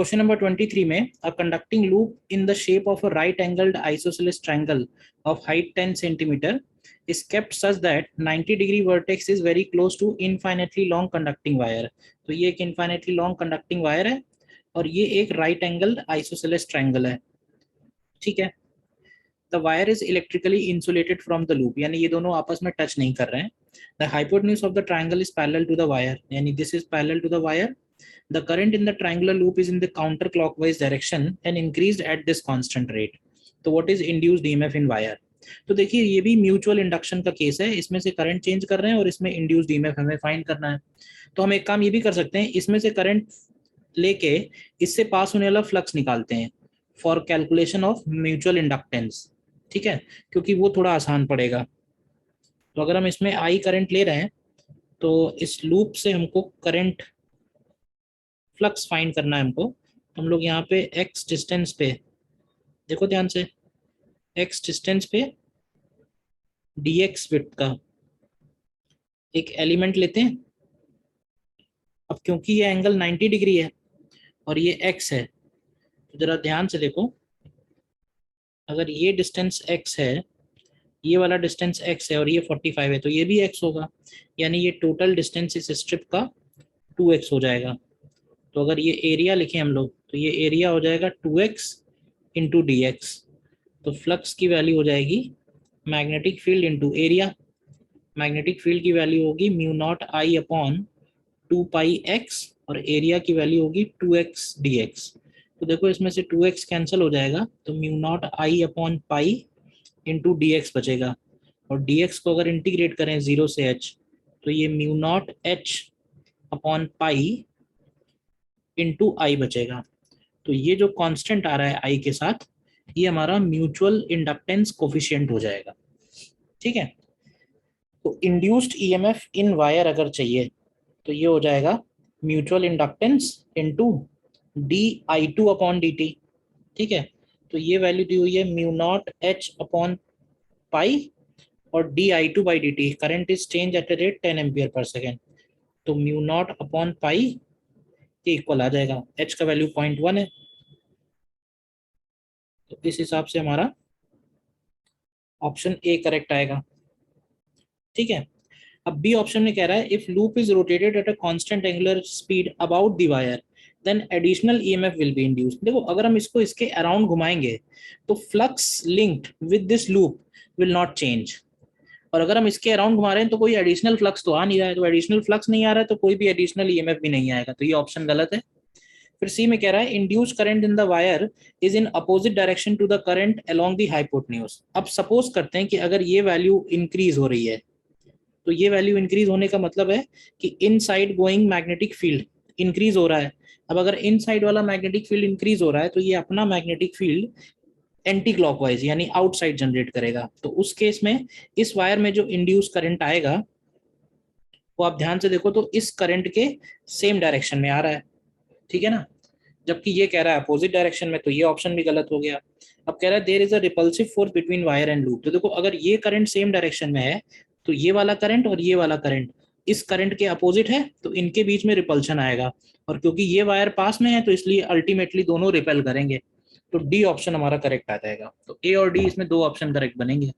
Question number 23 में a conducting loop in the shape of a right angled isosceles triangle of height 10 centimetre is kept such that 90 degree vertex is very close to infinitely long conducting wire. तो ये एक infinitely long conducting wire है और ये एक right angled isosceles triangle है, ठीक है। The wire is electrically insulated from the loop, यानी ये दोनों आपस में टच नहीं कर रहे हैं। The hypotenuse of the triangle is parallel to the wire, यानी this is parallel to the wire. The current in the triangular loop is in the counterclockwise direction and increased at this constant rate. तो what is induced EMF in wire? तो देखिए ये भी mutual induction का case है, इसमें से current change कर रहे हैं और इसमें इंड्यूस्ड ईएमएफ हमें फाइंड करना है। तो हम एक काम ये भी कर सकते हैं, इसमें से करंट लेके इससे पास होने वाला फ्लक्स निकालते हैं for calculation of mutual inductance, ठीक है, क्योंकि वो थोड़ा आसान पड़ेगा। तो अगर हम इसमें आई करंट ले रहे हैं तो इस लूप से हमको करंट फ्लक्स फाइंड करना है हमको। हम लोग यहाँ पे एक्स डिस्टेंस पे देखो ध्यान से, एक्स डिस्टेंस पे dx विड्थ का एक एलिमेंट लेते हैं। अब क्योंकि ये एंगल 90 डिग्री है और ये x है, तो जरा ध्यान से देखो, अगर ये डिस्टेंस x है, ये वाला डिस्टेंस x है और ये 45 है, तो ये भी x होगा, यानी ये टोटल डिस्टेंस इस स्ट्रिप का 2x हो जाएगा। तो अगर ये एरिया लिखें हम लोग तो ये एरिया हो जाएगा 2x इंटू dx। तो फ्लक्स की वैल्यू हो जाएगी magnetic field into area. Magnetic field की वैल्यू होगी mu not I upon 2 pi x और एरिया की वैल्यू होगी 2x dx। तो देखो इसमें से 2x कैंसिल हो जाएगा, तो mu not I upon pi into dx बचेगा और dx को अगर इंटीग्रेट करें 0 से h तो ये mu naught h upon pi into i बचेगा। तो ये जो कांस्टेंट आ रहा है आई के साथ, ये हमारा म्यूचुअल इंडक्टेंस कोफिशिएंट हो जाएगा, ठीक है। तो इंड्यूस्ड ईएमएफ इन वायर अगर चाहिए तो ये हो जाएगा mutual inductance into d i two upon d t, ठीक है। तो ये वैल्यू दी हुई है mu naught h upon pi और d i two by d t, current is change at a rate 10 ampere per second, तो म्यू नॉट अपॉन पाई के इक्वल आ जाएगा, एच का वैल्यू 0.1 है। तो इस हिसाब से हमारा ऑप्शन ए करेक्ट आएगा, ठीक है। अब बी ऑप्शन में कह रहा है if loop is rotated at a constant angular speed about the wire then additional EMF will be induced. देखो अगर हम इसको इसके अराउंड घुमाएंगे तो flux linked with this loop will not change, और अगर हम इसके अराउंड घुमा रहे हैं तो कोई एडिशनल फ्लक्स तो आ नहीं रहा है, तो एडिशनल फ्लक्स नहीं आ रहा है तो कोई भी एडिशनल ईएमएफ भी नहीं आएगा, तो ये ऑप्शन गलत है। फिर सी में कह रहा है induce current in the wire is in opposite direction to the current along the hypotenuse. अब सपोज करते हैं कि अगर ये वैल्यू इंक्रीज हो रही है, तो ये वैल्यू इंक्रीज होने का मतलब है कि inside going magnetic field increase हो रहा है। अब अगर इनसाइड वाला मैग्नेटिक फील्ड इंक्रीज हो रहा है तो ये अपना मैग्नेटिक फील्ड एंटी क्लॉकवाइज यानी आउटसाइड जनरेट करेगा। तो उस केस में इस वायर में जो इंड्यूस करंट आएगा वो आप ध्यान से देखो तो इस करंट के सेम डायरेक्शन में आ रहा है, ठीक है ना, जबकि ये कह रहा है अपोजिट डायरेक्शन में, तो ये ऑप्शन भी गलत हो गया। अब कह रहा है there is a repulsive force between wire and loop. तो देखो अगर ये करंट सेम डायरेक्शन में है तो ये वाला करंट और ये वाला करंट इस करंट के अपोजिट है, तो इनके बीच में रिपल्शन आएगा, और क्योंकि ये वायर पास में है तो इसलिए अल्टीमेटली दोनों रिपेल करेंगे। तो डी ऑप्शन हमारा करेक्ट आ जाएगा। तो ए और डी इसमें दो ऑप्शन करेक्ट बनेंगे।